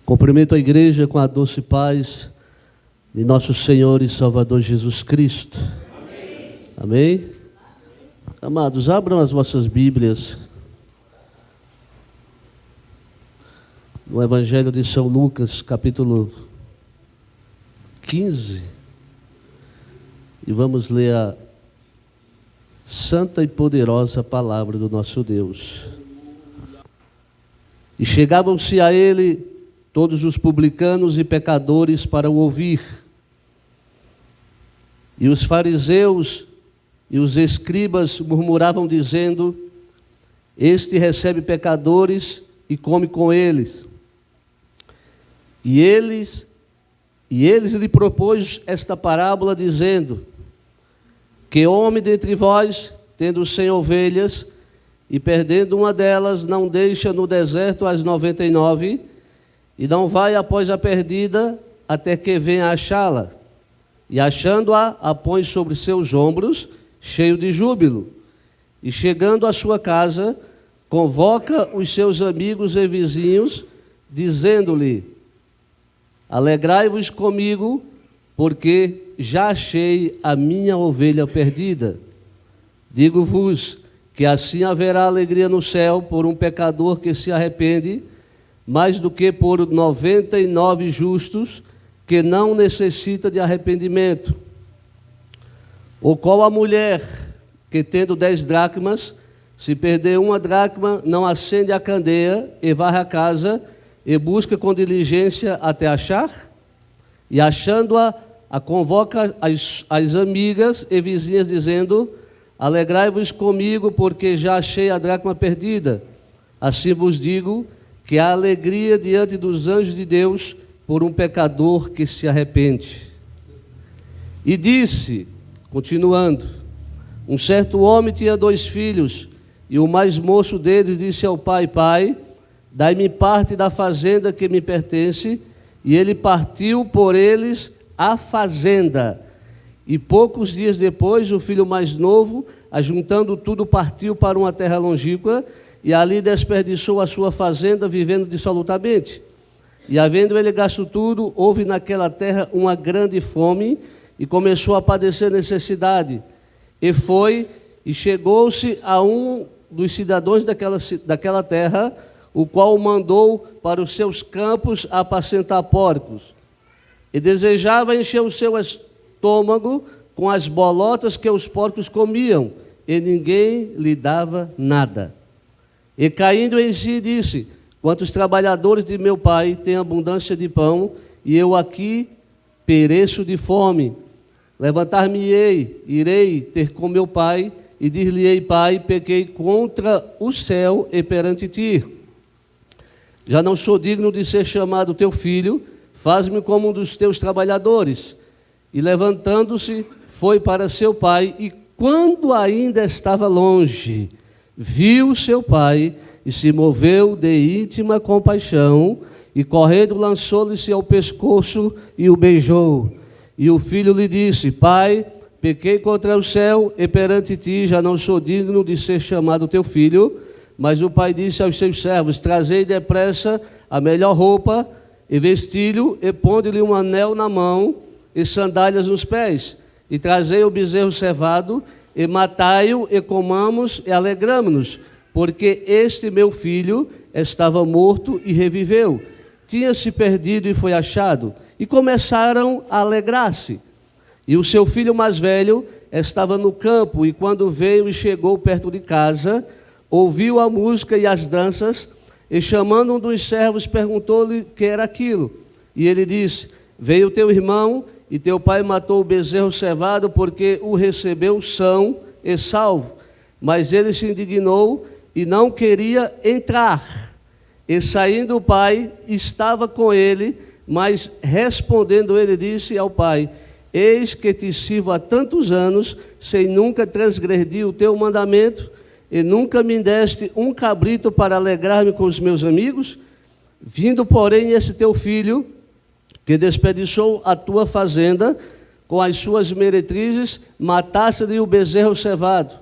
Cumprimento a igreja com a doce paz de nosso Senhor e Salvador Jesus Cristo. Amém. Amém? Amados, abram as vossas Bíblias no Evangelho de São Lucas, capítulo 15, e vamos ler a santa e poderosa palavra do nosso Deus. E chegavam-se a ele todos os publicanos e pecadores para o ouvir. E os fariseus e os escribas murmuravam dizendo: este recebe pecadores e come com eles. E eles lhe propôs esta parábola dizendo: que homem dentre vós, tendo 100 ovelhas, e perdendo uma delas, não deixa no deserto as 99, e não vai após a perdida, até que venha achá-la. E achando-a, a põe sobre seus ombros, cheio de júbilo. E chegando à sua casa, convoca os seus amigos e vizinhos, dizendo-lhe: alegrai-vos comigo, porque já achei a minha ovelha perdida. Digo-vos que assim haverá alegria no céu por um pecador que se arrepende, mais do que por 99 justos que não necessita de arrependimento. Ou qual a mulher que, tendo 10 dracmas, se perder uma dracma, não acende a candeia e varre a casa e busca com diligência até achar? E achando-a, a convoca as amigas e vizinhas, dizendo: alegrai-vos comigo, porque já achei a dracma perdida. Assim vos digo que há alegria diante dos anjos de Deus por um pecador que se arrepende. E disse, continuando: um certo homem tinha 2 filhos, e o mais moço deles disse ao pai: pai, dai-me parte da fazenda que me pertence. E ele partiu por eles a fazenda. E poucos dias depois, o filho mais novo, ajuntando tudo, partiu para uma terra longínqua, e ali desperdiçou a sua fazenda, vivendo dissolutamente. E havendo ele gasto tudo, houve naquela terra uma grande fome, e começou a padecer necessidade. E foi, e chegou-se a um dos cidadãos daquela terra, o qual o mandou para os seus campos apacentar porcos. E desejava encher o seu estômago com as bolotas que os porcos comiam, e ninguém lhe dava nada. E caindo em si, disse: quantos trabalhadores de meu pai têm abundância de pão, e eu aqui pereço de fome. Levantar-me-ei, irei ter com meu pai, e dir-lhe-ei: pai, pequei contra o céu e perante ti. Já não sou digno de ser chamado teu filho, faz-me como um dos teus trabalhadores. E levantando-se, foi para seu pai, e quando ainda estava longe, viu seu pai, e se moveu de íntima compaixão, e correndo lançou-lhe-se ao pescoço e o beijou. E o filho lhe disse: pai, pequei contra o céu e perante ti, já não sou digno de ser chamado teu filho. Mas o pai disse aos seus servos: trazei depressa a melhor roupa, e vestilho, e ponde-lhe um anel na mão, e sandálias nos pés. E trazei o bezerro cevado, e matai-o, e comamos, e alegramo-nos, porque este meu filho estava morto e reviveu, tinha-se perdido e foi achado. E começaram a alegrar-se. E o seu filho mais velho estava no campo, e quando veio e chegou perto de casa, ouviu a música e as danças, e chamando um dos servos, perguntou-lhe que era aquilo. E ele disse: veio teu irmão, e teu pai matou o bezerro cevado, porque o recebeu são e salvo. Mas ele se indignou e não queria entrar. E saindo o pai, estava com ele, mas respondendo ele, disse ao pai: eis que te sirvo há tantos anos, sem nunca transgredir o teu mandamento, e nunca me deste um cabrito para alegrar-me com os meus amigos. Vindo, porém, esse teu filho, que desperdiçou a tua fazenda com as suas meretrizes, mataste-lhe o bezerro cevado.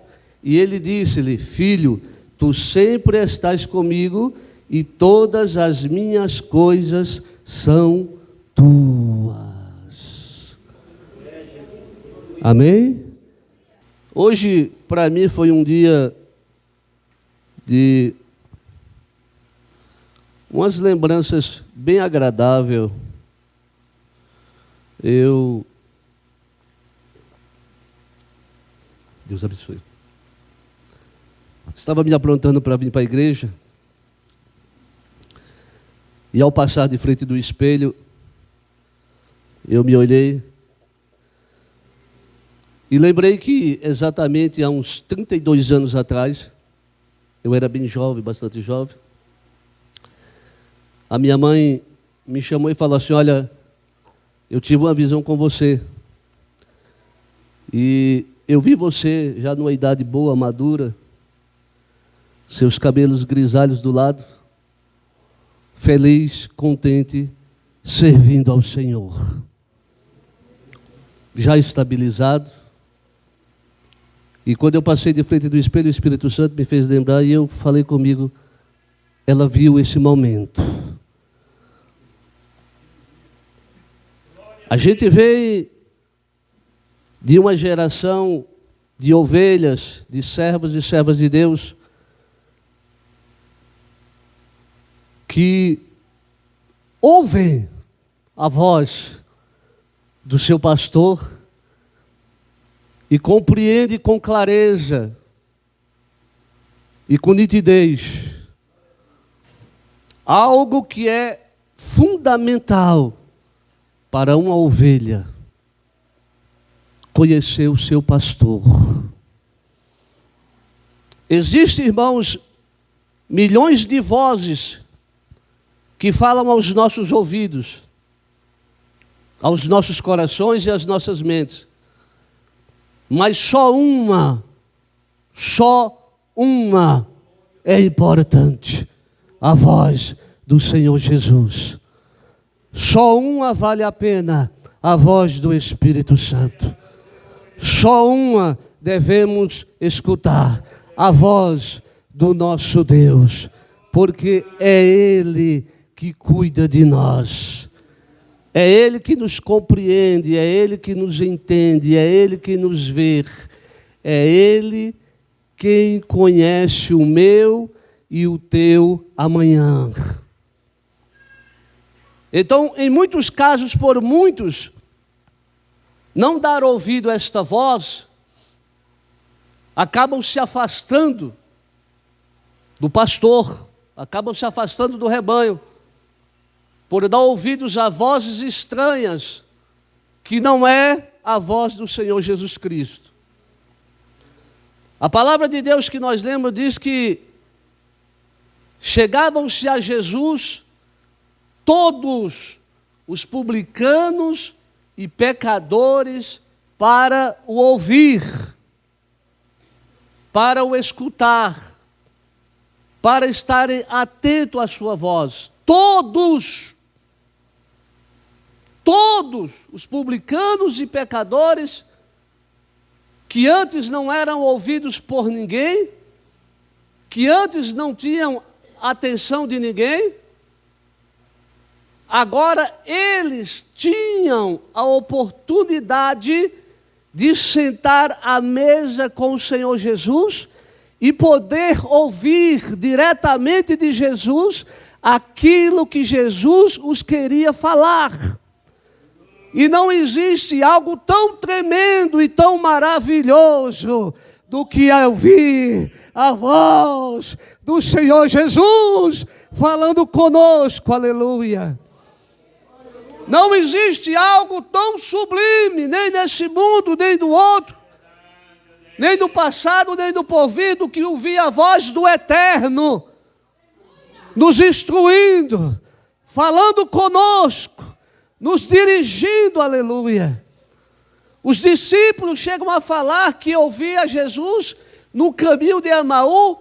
E ele disse-lhe: filho, tu sempre estás comigo, e todas as minhas coisas são tuas. Amém? Hoje, para mim, foi um dia de umas lembranças bem agradáveis. Deus abençoe. Estava me aprontando para vir para a igreja, e ao passar de frente do espelho, eu me olhei e lembrei que exatamente há uns 32 anos atrás, eu era bem jovem, bastante jovem, a minha mãe me chamou e falou assim: olha, eu tive uma visão com você, e eu vi você já numa idade boa, madura, seus cabelos grisalhos do lado, feliz, contente, servindo ao Senhor, já estabilizado. E quando eu passei de frente do espelho, o Espírito Santo me fez lembrar, e eu falei comigo, ela viu esse momento. A gente veio de uma geração de ovelhas, de servos e servas de Deus, que ouvem a voz do seu pastor e compreende com clareza e com nitidez algo que é fundamental para uma ovelha: conhecer o seu pastor. Existem, irmãos, milhões de vozes que falam aos nossos ouvidos, aos nossos corações e às nossas mentes. Mas só uma é importante: a voz do Senhor Jesus. Só uma vale a pena: a voz do Espírito Santo. Só uma devemos escutar: a voz do nosso Deus, porque é Ele que cuida de nós. É Ele que nos compreende, é Ele que nos entende, é Ele que nos vê. É Ele quem conhece o meu e o teu amanhã. Então, em muitos casos, por muitos, não dar ouvido a esta voz, acabam se afastando do pastor, acabam se afastando do rebanho, por dar ouvidos a vozes estranhas, que não é a voz do Senhor Jesus Cristo. A palavra de Deus que nós lemos diz que chegavam-se a Jesus todos os publicanos e pecadores para o ouvir, para o escutar, para estarem atentos à sua voz. Todos os publicanos e pecadores que antes não eram ouvidos por ninguém, que antes não tinham atenção de ninguém, agora eles tinham a oportunidade de sentar à mesa com o Senhor Jesus e poder ouvir diretamente de Jesus aquilo que Jesus os queria falar. E não existe algo tão tremendo e tão maravilhoso do que ouvir a voz do Senhor Jesus falando conosco, aleluia. Não existe algo tão sublime, nem nesse mundo, nem do outro, nem do passado, nem do porvir, do que ouvir a voz do Eterno, nos instruindo, falando conosco, nos dirigindo, aleluia. Os discípulos chegam a falar que ouvia Jesus no caminho de Emaú,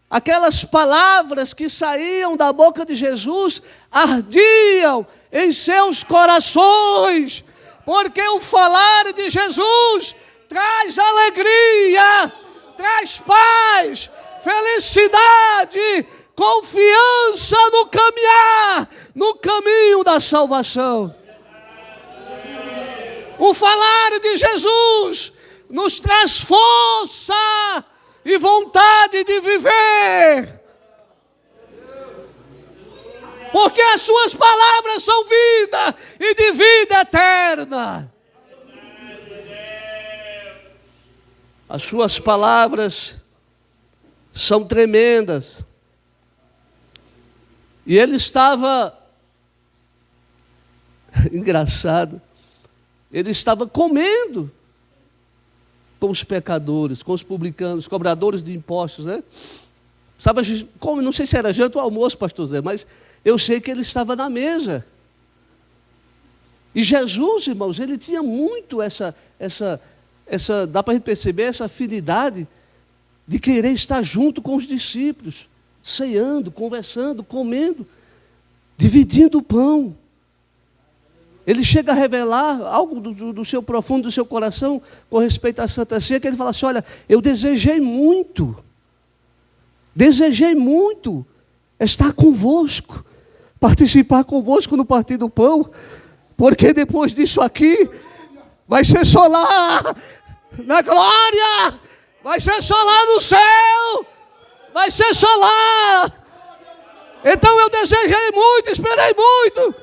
aquelas palavras que saíam da boca de Jesus ardiam em seus corações, porque o falar de Jesus traz alegria, traz paz, felicidade, confiança no caminhar, no caminho da salvação. O falar de Jesus nos traz força e vontade de viver. Porque as suas palavras são vida e de vida eterna. As suas palavras são tremendas. E ele estava, engraçado, ele estava comendo com os pecadores, com os publicanos, cobradores de impostos, né? Estava, não sei se era janta ou almoço, pastor Zé, mas eu sei que ele estava na mesa. E Jesus, irmãos, ele tinha muito essa dá para a gente perceber essa afinidade de querer estar junto com os discípulos, ceando, conversando, comendo, dividindo o pão. Ele chega a revelar algo do seu profundo, do seu coração, com respeito à Santa Ceia, que ele fala assim: olha, eu desejei muito estar convosco, participar convosco no partir do pão, porque depois disso aqui, vai ser só lá, na glória, vai ser só lá no céu, vai ser só lá. Então eu desejei muito, esperei muito,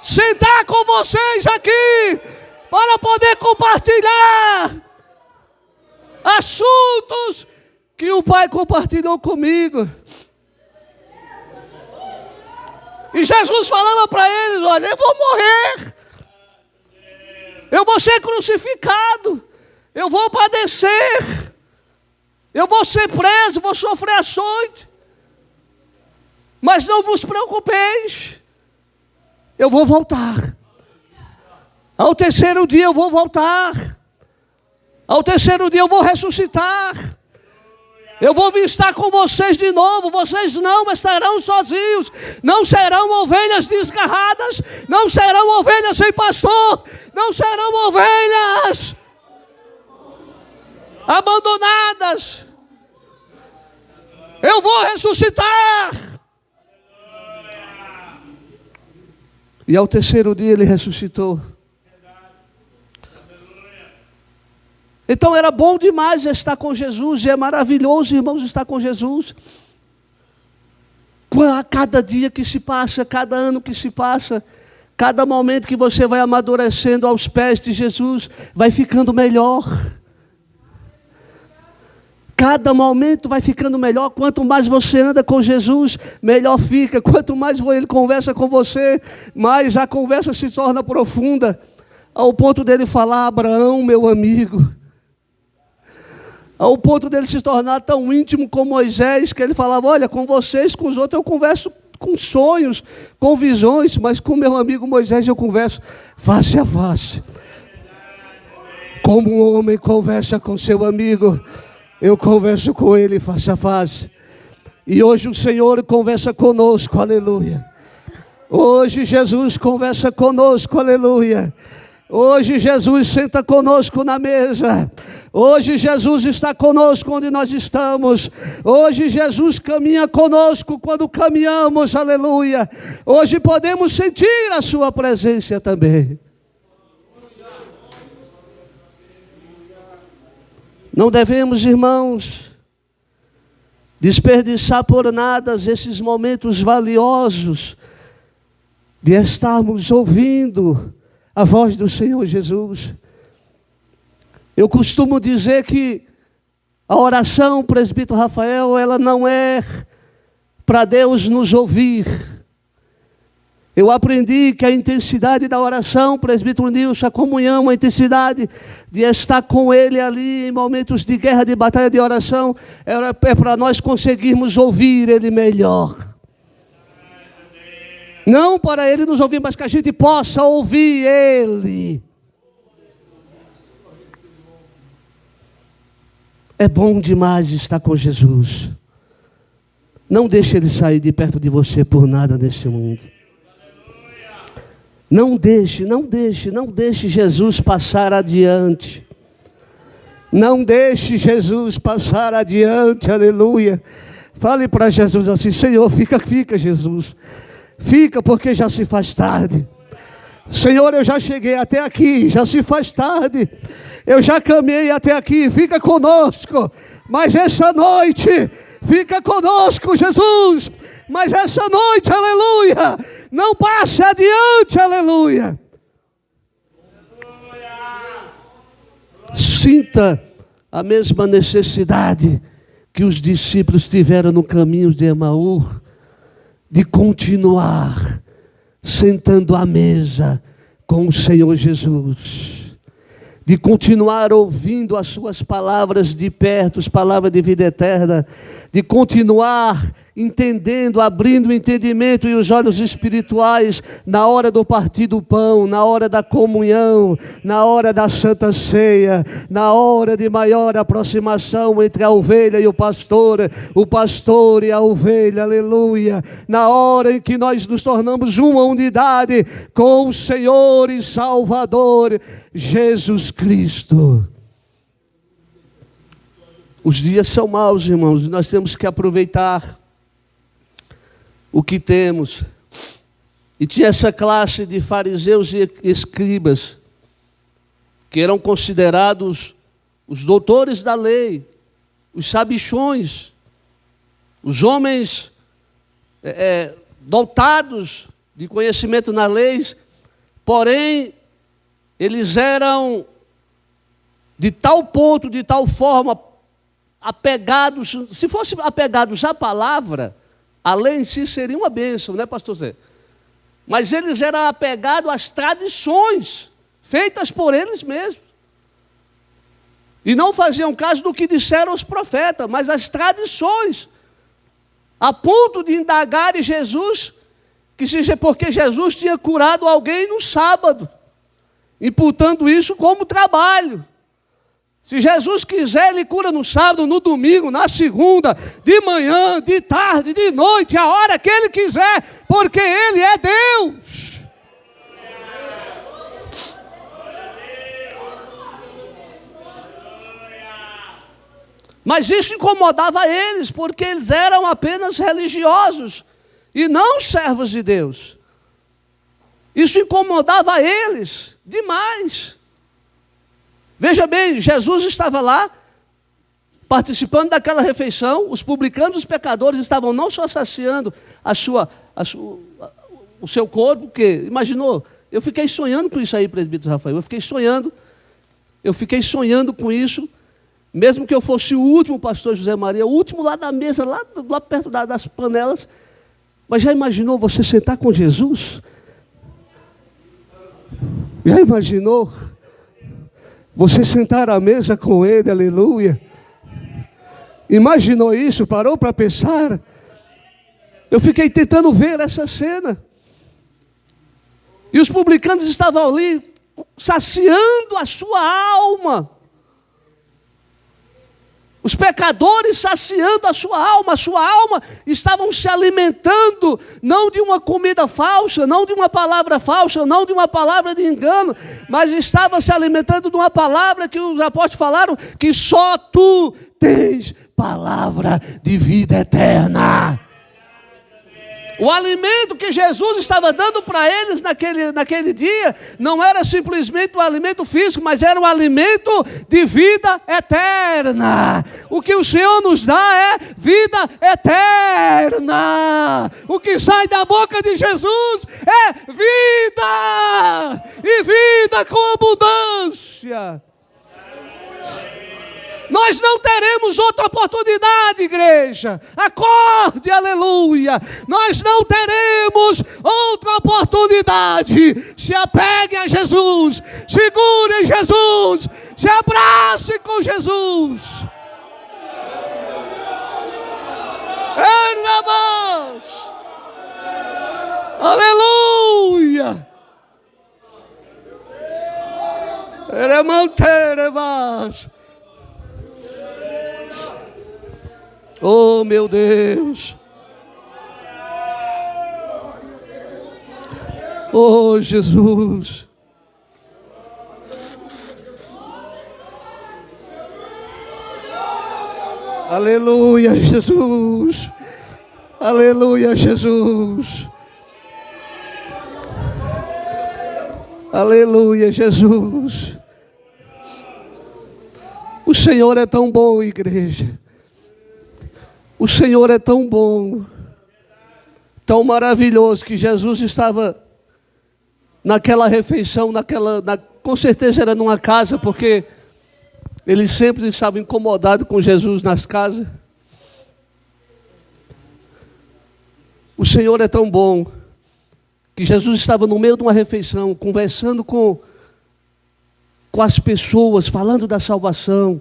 sentar com vocês aqui, para poder compartilhar assuntos que o Pai compartilhou comigo. E Jesus falava para eles: olha, eu vou morrer, eu vou ser crucificado, eu vou padecer, eu vou ser preso, vou sofrer açoite, mas não vos preocupeis, eu vou voltar. Ao terceiro dia eu vou voltar. Ao terceiro dia eu vou ressuscitar. Eu vou vir estar com vocês de novo. Vocês não estarão sozinhos. Não serão ovelhas desgarradas. Não serão ovelhas sem pastor. Não serão ovelhas abandonadas. Eu vou ressuscitar. E ao terceiro dia ele ressuscitou. Então era bom demais estar com Jesus, e é maravilhoso, irmãos, estar com Jesus. A cada dia que se passa, cada ano que se passa, cada momento que você vai amadurecendo aos pés de Jesus, vai ficando melhor. Cada momento vai ficando melhor. Quanto mais você anda com Jesus, melhor fica. Quanto mais ele conversa com você, mais a conversa se torna profunda, ao ponto dele falar: Abraão, meu amigo. Ao ponto dele se tornar tão íntimo com Moisés, que ele falava: olha, com vocês, com os outros eu converso com sonhos, com visões, mas com meu amigo Moisés eu converso face a face. Como um homem conversa com seu amigo, eu converso com ele face a face. E hoje o Senhor conversa conosco, aleluia. Hoje Jesus conversa conosco, aleluia. Hoje Jesus senta conosco na mesa. Hoje Jesus está conosco onde nós estamos. Hoje Jesus caminha conosco quando caminhamos, aleluia. Hoje podemos sentir a sua presença também. Não devemos, irmãos, desperdiçar por nada esses momentos valiosos de estarmos ouvindo a voz do Senhor Jesus. Eu costumo dizer que a oração, presbítero Rafael, ela não é para Deus nos ouvir. Eu aprendi que a intensidade da oração, presbítero Nilson, a comunhão, a intensidade de estar com Ele ali em momentos de guerra, de batalha, de oração, é para nós conseguirmos ouvir Ele melhor. Não para Ele nos ouvir, mas que a gente possa ouvir Ele. É bom demais estar com Jesus. Não deixe Ele sair de perto de você por nada nesse mundo. Não deixe Jesus passar adiante. Não deixe Jesus passar adiante, aleluia. Fale para Jesus assim: Senhor, fica, Jesus. Fica, porque já se faz tarde. Senhor, eu já cheguei até aqui, já se faz tarde. Eu já caminhei até aqui, fica conosco. Mas essa noite, fica conosco, Jesus. Mas essa noite, aleluia, não passe adiante, aleluia. Sinta a mesma necessidade que os discípulos tiveram no caminho de Emaú, de continuar sentando à mesa com o Senhor Jesus, de continuar ouvindo as suas palavras de perto, as palavras de vida eterna, de continuar entendendo, abrindo o entendimento e os olhos espirituais na hora do partir do pão, na hora da comunhão, na hora da Santa Ceia, na hora de maior aproximação entre a ovelha e o pastor e a ovelha, aleluia, na hora em que nós nos tornamos uma unidade com o Senhor e Salvador Jesus Cristo. Os dias são maus, irmãos, e nós temos que aproveitar o que temos. E tinha essa classe de fariseus e escribas, que eram considerados os doutores da lei, os sabichões, os homens dotados de conhecimento na lei, porém, eles eram de tal ponto, de tal forma, apegados, se fossem apegados à palavra, a lei em si seria uma bênção, né, pastor Zé? Mas eles eram apegados às tradições feitas por eles mesmos. E não faziam caso do que disseram os profetas, mas as tradições. A ponto de indagar em Jesus, porque Jesus tinha curado alguém no sábado, imputando isso como trabalho. Se Jesus quiser, Ele cura no sábado, no domingo, na segunda, de manhã, de tarde, de noite, a hora que Ele quiser, porque Ele é Deus. Mas isso incomodava eles, porque eles eram apenas religiosos e não servos de Deus. Isso incomodava eles demais. Veja bem, Jesus estava lá, participando daquela refeição, os publicanos e os pecadores estavam não só saciando o seu corpo, porque, imaginou, eu fiquei sonhando com isso aí, presbítero Rafael, eu fiquei sonhando com isso, mesmo que eu fosse o último, pastor José Maria, o último lá da mesa, lá perto das panelas, mas já imaginou você sentar com Jesus? Já imaginou você sentar à mesa com Ele, aleluia? Imaginou isso? Parou para pensar? Eu fiquei tentando ver essa cena. E os publicanos estavam ali, saciando a sua alma. Os pecadores saciando a sua alma estavam se alimentando, não de uma comida falsa, não de uma palavra falsa, não de uma palavra de engano, mas estavam se alimentando de uma palavra que os apóstolos falaram, que só tu tens palavra de vida eterna. O alimento que Jesus estava dando para eles naquele dia não era simplesmente um alimento físico, mas era um alimento de vida eterna. O que o Senhor nos dá é vida eterna. O que sai da boca de Jesus é vida, e vida com abundância. Nós não teremos outra oportunidade, igreja. Acorde, aleluia. Nós não teremos outra oportunidade. Se apegue a Jesus. Segure em Jesus. Se abrace com Jesus. Aleluia. Oh, meu Deus. Oh, Jesus. Aleluia, Jesus. Aleluia, Jesus. Aleluia, Jesus. O Senhor é tão bom, igreja. O Senhor é tão bom, tão maravilhoso, que Jesus estava naquela refeição, com certeza era numa casa, porque eles sempre estavam incomodados com Jesus nas casas. O Senhor é tão bom, que Jesus estava no meio de uma refeição, conversando com as pessoas, falando da salvação,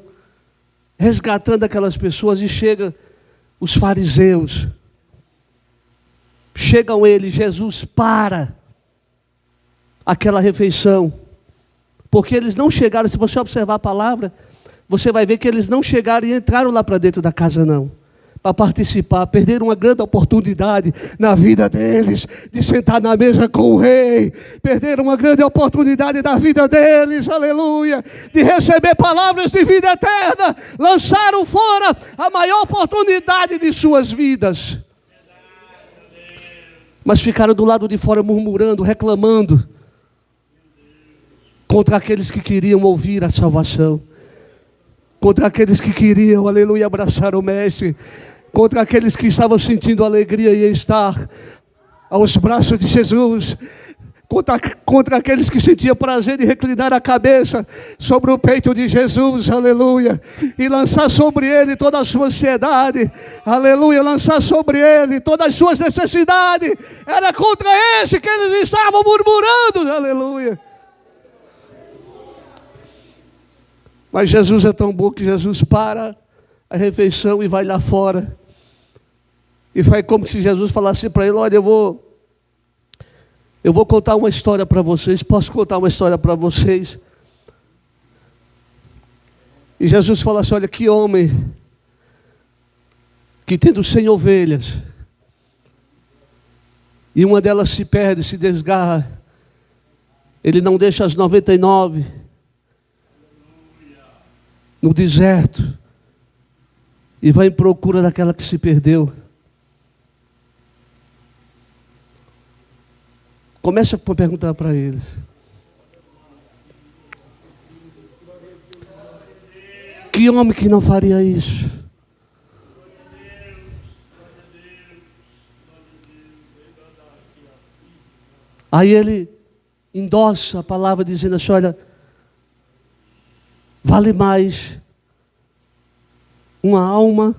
resgatando aquelas pessoas, e chega os fariseus, chegam ele, Jesus para aquela refeição, porque eles não chegaram. Se você observar a palavra, você vai ver que eles não chegaram e entraram lá para dentro da casa não, para participar, perderam uma grande oportunidade na vida deles, de sentar na mesa com o rei, perderam uma grande oportunidade na vida deles, aleluia, de receber palavras de vida eterna, lançaram fora a maior oportunidade de suas vidas, mas ficaram do lado de fora murmurando, reclamando, contra aqueles que queriam ouvir a salvação, contra aqueles que queriam, aleluia, abraçar o Mestre, contra aqueles que estavam sentindo alegria em estar aos braços de Jesus, contra aqueles que sentiam prazer de reclinar a cabeça sobre o peito de Jesus, aleluia, e lançar sobre ele toda a sua ansiedade, aleluia, lançar sobre ele todas as suas necessidades. Era contra esse que eles estavam murmurando, aleluia. Mas Jesus é tão bom que Jesus para a refeição e vai lá fora. E faz como se Jesus falasse para ele: olha, eu vou contar uma história para vocês. Posso contar uma história para vocês? E Jesus fala assim: olha, que homem que tendo 100 ovelhas, e uma delas se perde, se desgarra, ele não deixa as 99 no deserto e vai em procura daquela que se perdeu. Começa a perguntar para eles: que homem que não faria isso? Aí ele endossa a palavra dizendo assim: olha, vale mais uma alma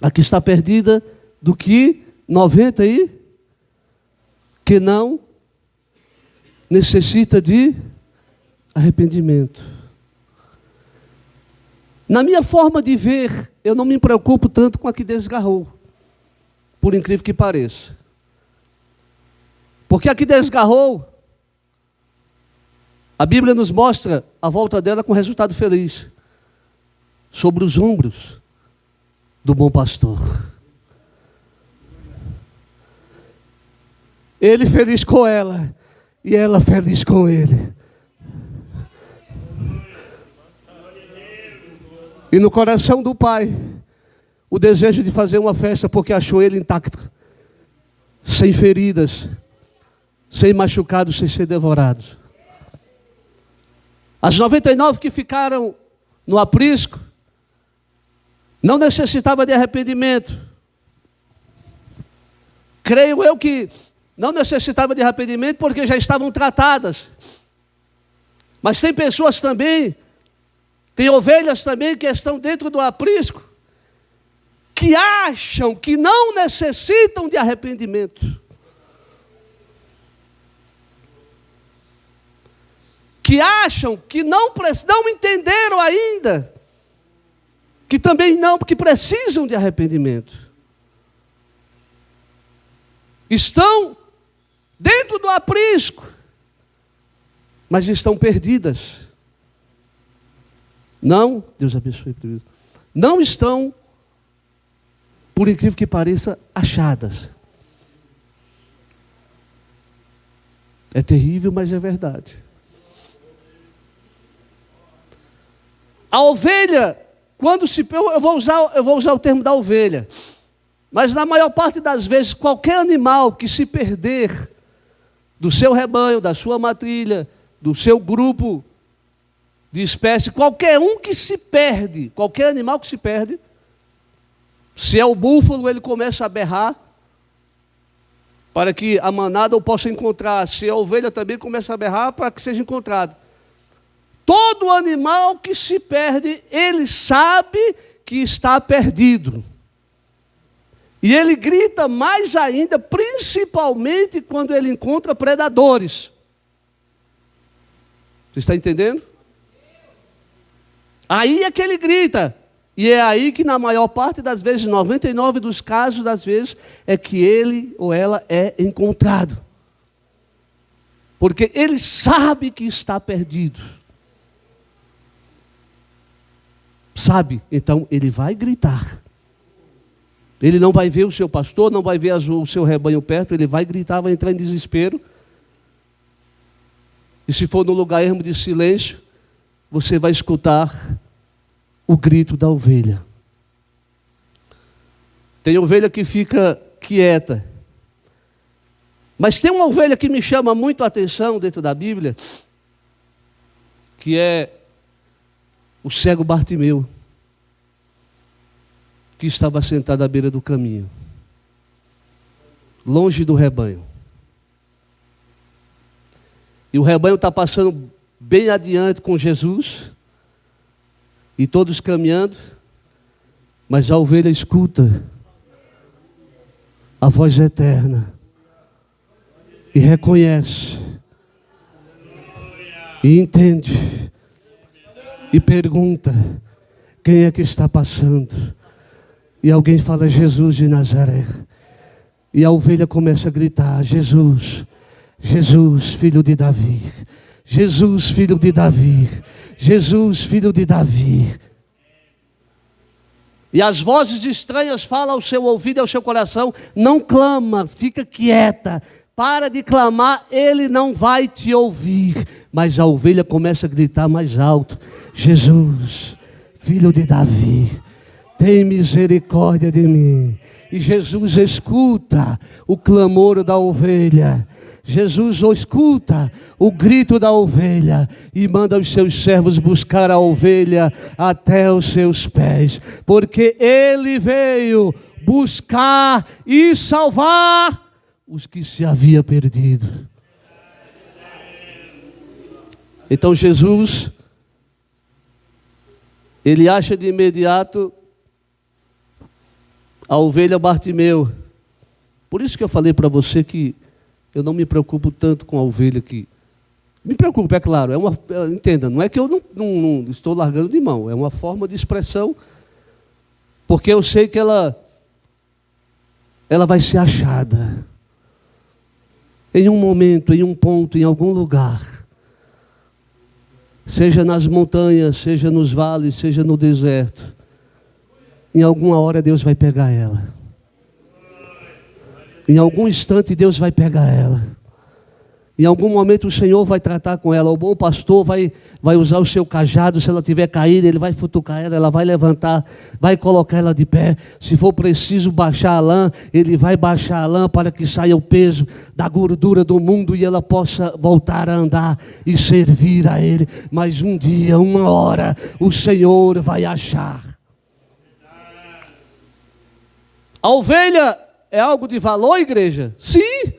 a que está perdida do que 90 que não necessita de arrependimento. Na minha forma de ver, eu não me preocupo tanto com a que desgarrou, por incrível que pareça. Porque a que desgarrou, a Bíblia nos mostra a volta dela com resultado feliz, sobre os ombros do bom pastor. Ele feliz com ela e ela feliz com ele. E no coração do pai, o desejo de fazer uma festa, porque achou ele intacto, sem feridas, sem machucados, sem ser devorados. As 99 que ficaram no aprisco não necessitavam de arrependimento. Creio eu que não necessitavam de arrependimento porque já estavam tratadas. Mas tem pessoas também, tem ovelhas também que estão dentro do aprisco, que acham que não necessitam de arrependimento. Que acham que não entenderam ainda, que também não, porque precisam de arrependimento. Estão dentro do aprisco, mas estão perdidas. Não, Deus abençoe, não estão, por incrível que pareça, achadas. É terrível, mas é verdade. A ovelha, eu vou usar o termo da ovelha, mas na maior parte das vezes, qualquer animal que se perder do seu rebanho, da sua matrilha, do seu grupo de espécie, qualquer um que se perde, qualquer animal que se perde, se é o búfalo, ele começa a berrar, para que a manada o possa encontrar. Se é a ovelha também começa a berrar, para que seja encontrado. Todo animal que se perde, ele sabe que está perdido. E ele grita mais ainda, principalmente quando ele encontra predadores. Você está entendendo? Aí é que ele grita. E é aí que na maior parte das vezes, 99 dos casos das vezes, é que ele ou ela é encontrado. Porque ele sabe que está perdido. Sabe? Então ele vai gritar. Ele não vai ver o seu pastor, não vai ver o seu rebanho perto, ele vai gritar, vai entrar em desespero. E se for no lugar ermo de silêncio, você vai escutar o grito da ovelha. Tem ovelha que fica quieta. Mas tem uma ovelha que me chama muito a atenção dentro da Bíblia, que é o cego Bartimeu, que estava sentado à beira do caminho, longe do rebanho. E o rebanho está passando bem adiante com Jesus, e todos caminhando, mas a ovelha escuta a voz eterna, e reconhece, e entende, e pergunta: quem é que está passando? E alguém fala: Jesus de Nazaré. E a ovelha começa a gritar: Jesus, Jesus, filho de Davi. Jesus, filho de Davi. Jesus, filho de Davi. E as vozes estranhas falam ao seu ouvido e ao seu coração: não clama, fica quieta. Para de clamar, ele não vai te ouvir. Mas a ovelha começa a gritar mais alto: Jesus, filho de Davi, tem misericórdia de mim. E Jesus escuta o clamor da ovelha. Jesus escuta o grito da ovelha e manda os seus servos buscar a ovelha até os seus pés. Porque ele veio buscar e salvar os que se havia perdido. Então Jesus, ele acha de imediato a ovelha Bartimeu. Por isso que eu falei para você que eu não me preocupo tanto com a ovelha que... Me preocupo, é claro. Entenda, não é que eu não estou largando de mão. É uma forma de expressão. Porque eu sei que ela vai ser achada. Em um momento, em um ponto, em algum lugar. Seja nas montanhas, seja nos vales, seja no deserto. Em alguma hora Deus vai pegar ela. Em algum instante Deus vai pegar ela. Em algum momento o Senhor vai tratar com ela. O bom pastor vai usar o seu cajado. Se ela tiver caída, ele vai futucar ela, ela vai levantar, vai colocar ela de pé. Se for preciso baixar a lã, ele vai baixar a lã para que saia o peso da gordura do mundo e ela possa voltar a andar e servir a ele. Mas um dia, uma hora, o Senhor vai achar. A ovelha é algo de valor, igreja? Sim,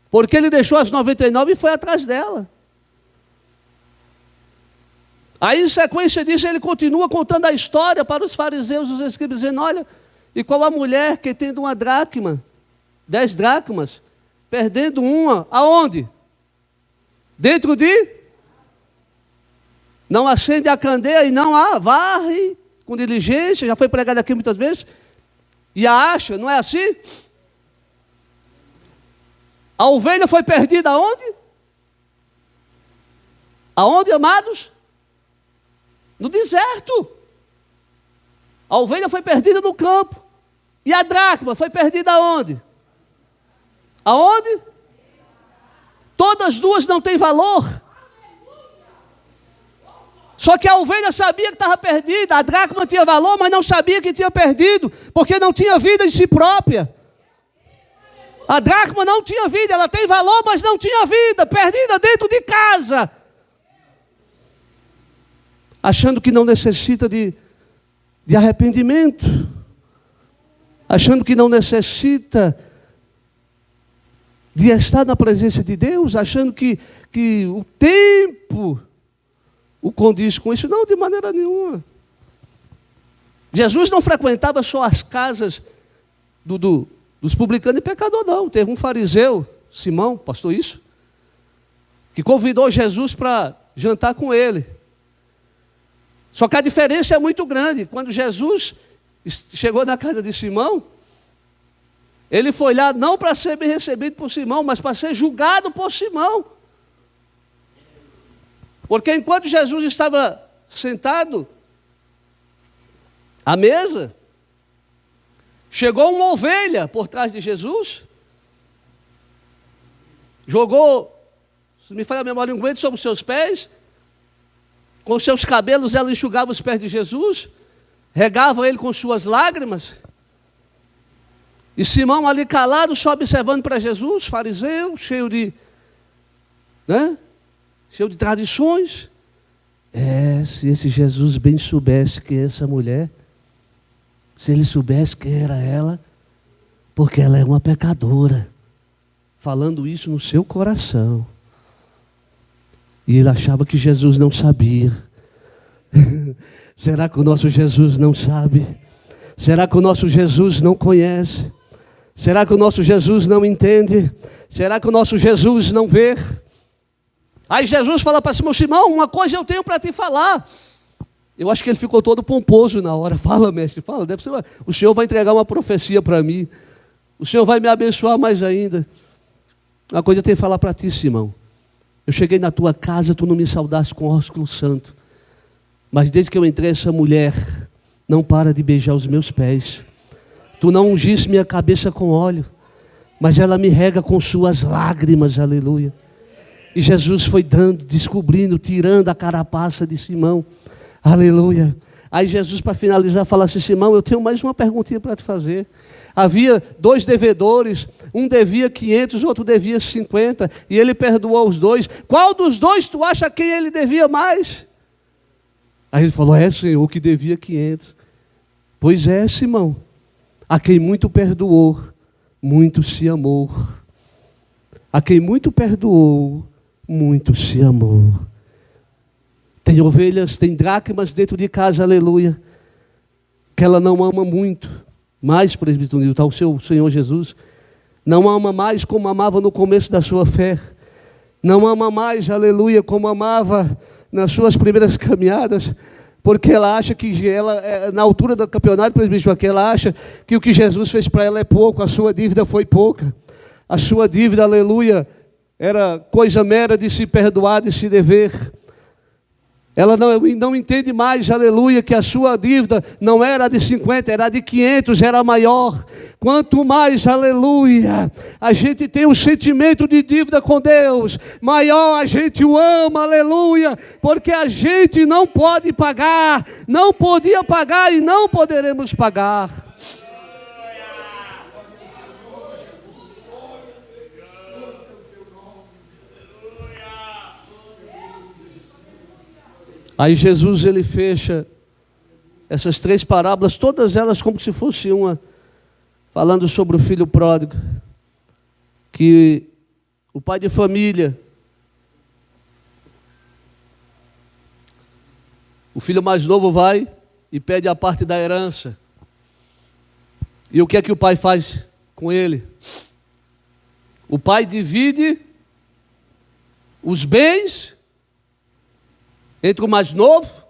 porque ele deixou as 99 e foi atrás dela. Aí, em sequência disso, ele continua contando a história para os fariseus e os escribas, dizendo: olha, e qual a mulher que tendo uma dracma, 10 dracmas, perdendo uma, aonde? Dentro de? Não acende a candeia e não a varre com diligência, já foi pregado aqui muitas vezes, e a acha, não é assim? A ovelha foi perdida aonde? Aonde, amados? No deserto. A ovelha foi perdida no campo. E a dracma foi perdida aonde? Aonde? Todas duas não têm valor. Só que a ovelha sabia que estava perdida, a dracma tinha valor, mas não sabia que tinha perdido, porque não tinha vida em si própria. A dracma não tinha vida, ela tem valor, mas não tinha vida, perdida dentro de casa. Achando que não necessita de arrependimento. Achando que não necessita de estar na presença de Deus, achando que o tempo o condiz com isso. Não, de maneira nenhuma. Jesus não frequentava só as casas dos publicanos e pecadores, não. Teve um fariseu, Simão, pastor isso, que convidou Jesus para jantar com ele. Só que a diferença é muito grande. Quando Jesus chegou na casa de Simão, ele foi lá não para ser bem recebido por Simão, mas para ser julgado por Simão. Porque enquanto Jesus estava sentado à mesa, chegou uma ovelha por trás de Jesus, jogou, se me falha a memória, um unguento sobre os seus pés, com seus cabelos ela enxugava os pés de Jesus, regava ele com suas lágrimas. E Simão ali calado, só observando para Jesus, fariseu, cheio de tradições. Se esse Jesus bem soubesse quem é essa mulher, se ele soubesse quem era ela, porque ela é uma pecadora, falando isso no seu coração. E ele achava que Jesus não sabia. Será que o nosso Jesus não sabe? Será que o nosso Jesus não conhece? Será que o nosso Jesus não entende? Será que o nosso Jesus não vê? Aí Jesus fala para Simão: Simão, uma coisa eu tenho para te falar. Eu acho que ele ficou todo pomposo na hora. Fala, mestre, fala. Deve ser o Senhor vai entregar uma profecia para mim. O Senhor vai me abençoar mais ainda. Uma coisa eu tenho que falar para ti, Simão. Eu cheguei na tua casa, tu não me saudaste com ósculo santo. Mas desde que eu entrei, essa mulher não para de beijar os meus pés. Tu não ungiste minha cabeça com óleo, mas ela me rega com suas lágrimas, aleluia. E Jesus foi descobrindo, tirando a carapaça de Simão, aleluia. Aí Jesus, para finalizar, fala assim: Simão, eu tenho mais uma perguntinha para te fazer. Havia 2 devedores, um devia 500, o outro devia 50, e ele perdoou os 2. Qual dos 2 tu acha quem ele devia mais? Aí ele falou: Senhor, o que devia 500. Pois é, Simão, a quem muito perdoou, muito se amou. A quem muito perdoou, muito se amou. Tem ovelhas, tem dracmas dentro de casa, aleluia, que ela não ama muito. Mais, presbítero, está o seu Senhor Jesus. Não ama mais como amava no começo da sua fé. Não ama mais, aleluia, como amava nas suas primeiras caminhadas. Porque ela acha que ela, na altura do campeonato, presbítero, aqui, ela acha que o que Jesus fez para ela é pouco. A sua dívida foi pouca. A sua dívida, aleluia, era coisa mera de se perdoar, de se dever. Ela não entende mais, aleluia, que a sua dívida não era de 50, era de 500, era maior. Quanto mais, aleluia, a gente tem um sentimento de dívida com Deus, maior a gente o ama, aleluia, porque a gente não pode pagar, não podia pagar e não poderemos pagar. Aí Jesus, ele fecha essas 3 parábolas, todas elas como se fosse uma, falando sobre o filho pródigo, que o pai de família, o filho mais novo vai e pede a parte da herança. E o que é que o pai faz com ele? O pai divide os bens entre o mais novo?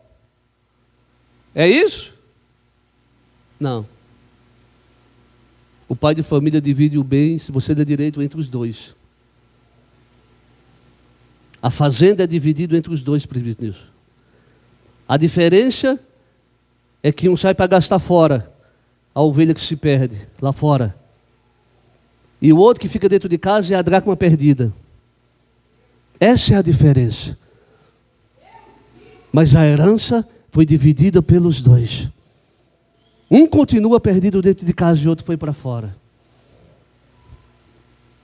É isso? Não. O pai de família divide o bem, se você der direito, entre os 2. A fazenda é dividida entre os 2, presbíteros. A diferença é que um sai para gastar fora, a ovelha que se perde lá fora. E o outro que fica dentro de casa é a dracma perdida. Essa é a diferença. Mas a herança foi dividida pelos dois. Um continua perdido dentro de casa e o outro foi para fora.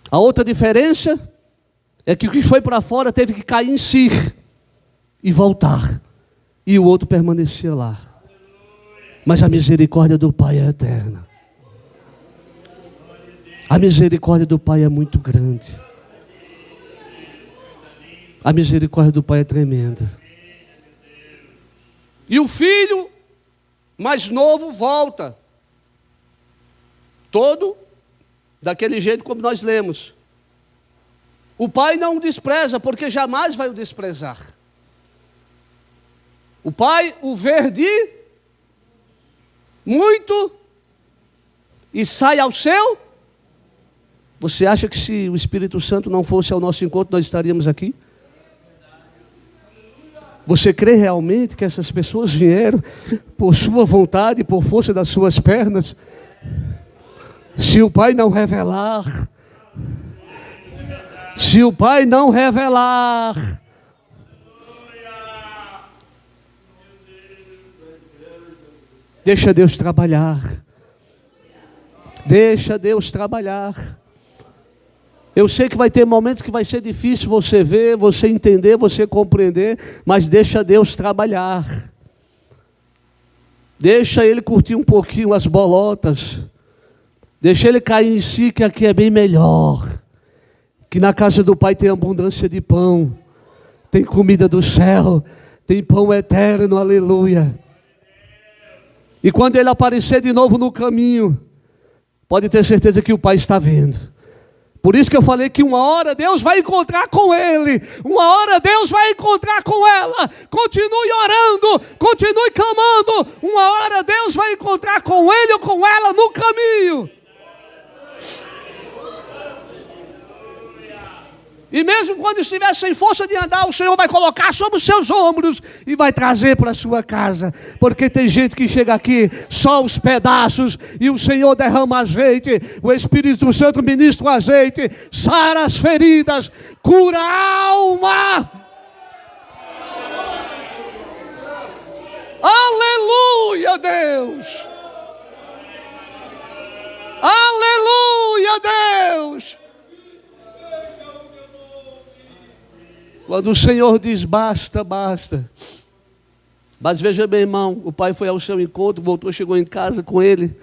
A outra diferença é que o que foi para fora teve que cair em si e voltar. E o outro permanecia lá. Mas a misericórdia do Pai é eterna. A misericórdia do Pai é muito grande. A misericórdia do Pai é tremenda. E o filho mais novo volta. Todo daquele jeito como nós lemos. O pai não o despreza, porque jamais vai o desprezar. O pai o vê de muito e sai ao seu. Você acha que se o Espírito Santo não fosse ao nosso encontro, nós estaríamos aqui? Você crê realmente que essas pessoas vieram por sua vontade, por força das suas pernas? Se o Pai não revelar, se o Pai não revelar, deixa Deus trabalhar. Deixa Deus trabalhar. Eu sei que vai ter momentos que vai ser difícil você ver, você entender, você compreender, mas deixa Deus trabalhar. Deixa Ele curtir um pouquinho as bolotas. Deixa Ele cair em si, que aqui é bem melhor. Que na casa do Pai tem abundância de pão, tem comida do céu, tem pão eterno, aleluia. E quando Ele aparecer de novo no caminho, pode ter certeza que o Pai está vendo. Por isso que eu falei que uma hora Deus vai encontrar com ele, uma hora Deus vai encontrar com ela. Continue orando, continue clamando, uma hora Deus vai encontrar com ele ou com ela no caminho. E mesmo quando estiver sem força de andar, o Senhor vai colocar sobre os seus ombros e vai trazer para a sua casa. Porque tem gente que chega aqui só os pedaços e o Senhor derrama azeite, o Espírito Santo ministra o azeite, sara as feridas, cura a alma. Aleluia, Deus! Aleluia, Deus! Quando o Senhor diz basta, basta. Mas veja bem, irmão, o pai foi ao seu encontro, voltou, chegou em casa com ele,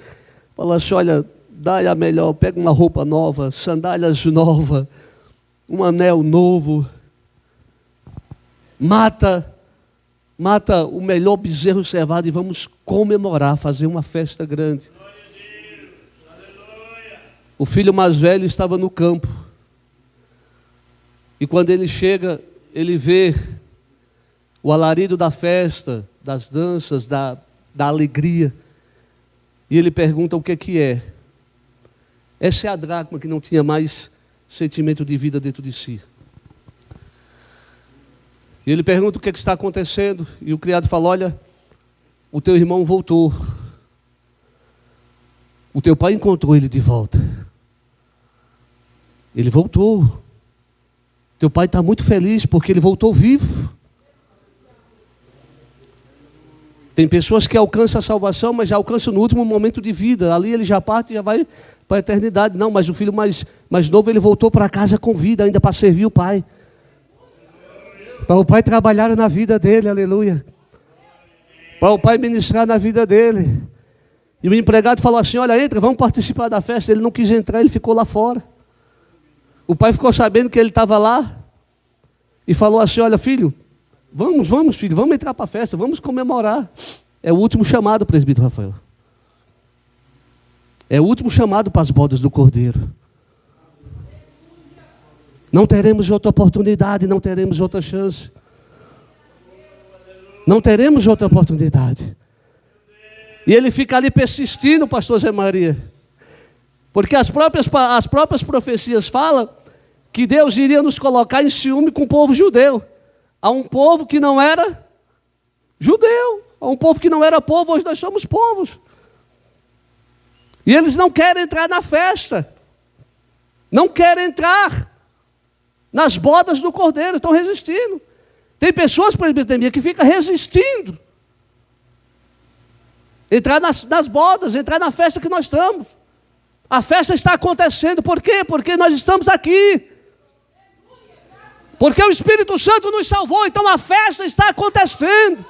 falou assim, olha, dá-lhe a melhor, pega uma roupa nova, sandálias novas, um anel novo, mata o melhor bezerro cevado e vamos comemorar, fazer uma festa grande. O filho mais velho estava no campo. E quando ele chega, ele vê o alarido da festa, das danças, da alegria. E ele pergunta o que é. Essa é a dracma que não tinha mais sentimento de vida dentro de si. E ele pergunta o que está acontecendo. E o criado fala, olha, o teu irmão voltou. O teu pai encontrou ele de volta. Ele voltou. Teu pai está muito feliz porque ele voltou vivo. Tem pessoas que alcançam a salvação, mas já alcançam no último momento de vida. Ali ele já parte e já vai para a eternidade. Não, mas o filho mais novo, ele voltou para casa com vida, ainda para servir o pai. Para o pai trabalhar na vida dele, aleluia. Para o pai ministrar na vida dele. E o empregado falou assim, olha, entra, vamos participar da festa. Ele não quis entrar, ele ficou lá fora. O pai ficou sabendo que ele estava lá e falou assim, olha filho, vamos filho, vamos entrar para a festa, vamos comemorar. É o último chamado, presbítero Rafael. É o último chamado para as bodas do Cordeiro. Não teremos outra oportunidade, não teremos outra chance. Não teremos outra oportunidade. E ele fica ali persistindo, pastor Zé Maria. Porque as próprias profecias falam que Deus iria nos colocar em ciúme com o povo judeu. A um povo que não era judeu. A um povo que não era povo, hoje nós somos povos. E eles não querem entrar na festa. Não querem entrar nas bodas do Cordeiro, estão resistindo. Tem pessoas, presbiteriana, que ficam resistindo. Entrar nas bodas, entrar na festa que nós estamos. A festa está acontecendo, por quê? Porque nós estamos aqui. Porque o Espírito Santo nos salvou, então a festa está acontecendo.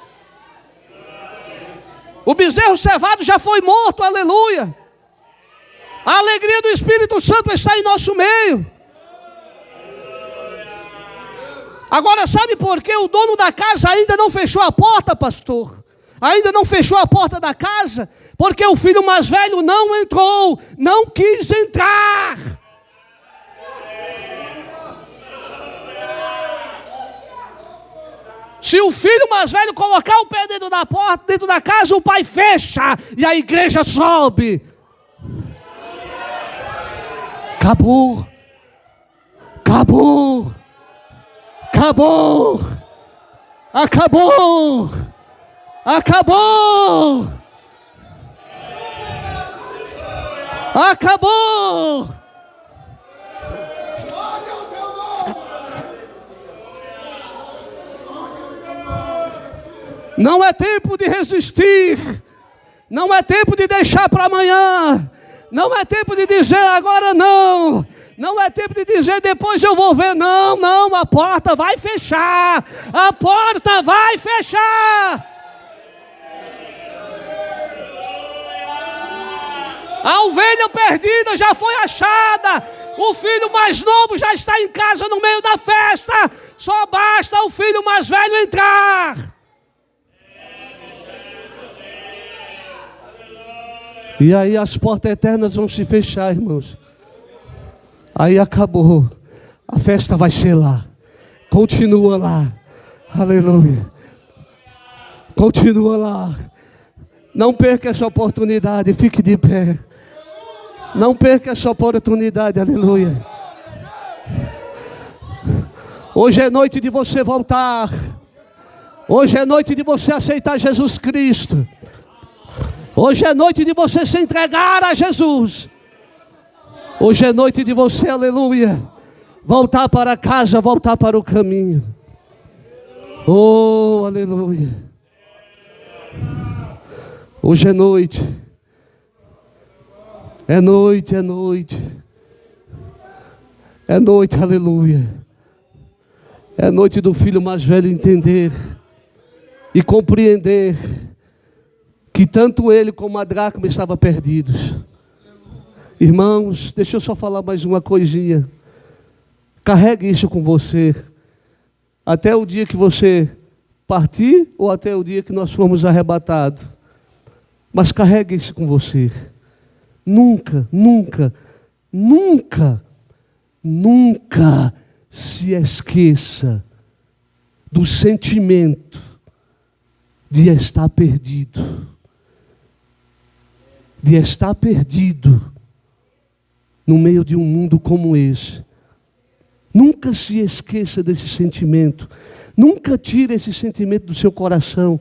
O bezerro cevado já foi morto, aleluia. A alegria do Espírito Santo está em nosso meio. Agora, sabe por que o dono da casa ainda não fechou a porta, pastor? Ainda não fechou a porta da casa? Porque o filho mais velho não entrou, não quis entrar. Se o filho mais velho colocar o pé dentro da porta, dentro da casa, o pai fecha e a igreja sobe. Acabou. Acabou. Acabou. Acabou. Acabou. Acabou. Não é tempo de resistir. Não é tempo de deixar para amanhã. Não é tempo de dizer agora não. Não é tempo de dizer depois eu vou ver. Não, não, a porta vai fechar. A porta vai fechar. A ovelha perdida já foi achada. O filho mais novo já está em casa no meio da festa. Só basta o filho mais velho entrar. E aí as portas eternas vão se fechar, irmãos. Aí acabou. A festa vai ser lá. Continua lá. Aleluia. Continua lá. Não perca essa oportunidade. Fique de pé. Não perca essa oportunidade. Aleluia. Hoje é noite de você voltar. Hoje é noite de você aceitar Jesus Cristo. Hoje é noite de você se entregar a Jesus. Hoje é noite de você, aleluia, voltar para casa, voltar para o caminho. Oh, aleluia. Hoje é noite. É noite, é noite. É noite, aleluia. É noite do filho mais velho entender e compreender que tanto ele como a dracma estavam perdidos. Irmãos, deixa eu só falar mais uma coisinha. Carregue isso com você. Até o dia que você partir ou até o dia que nós formos arrebatados. Mas carregue isso com você. Nunca, nunca, nunca, nunca se esqueça do sentimento de estar perdido. De estar perdido no meio de um mundo como esse. Nunca se esqueça desse sentimento. Nunca tire esse sentimento do seu coração,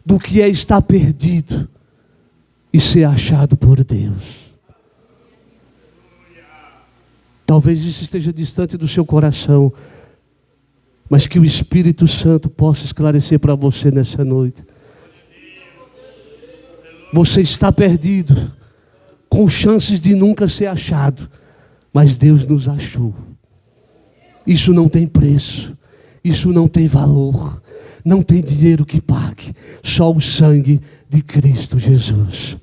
do que é estar perdido e ser achado por Deus. Talvez isso esteja distante do seu coração, mas que o Espírito Santo possa esclarecer para você nessa noite. Você está perdido, com chances de nunca ser achado, mas Deus nos achou. Isso não tem preço, isso não tem valor, não tem dinheiro que pague, só o sangue de Cristo Jesus.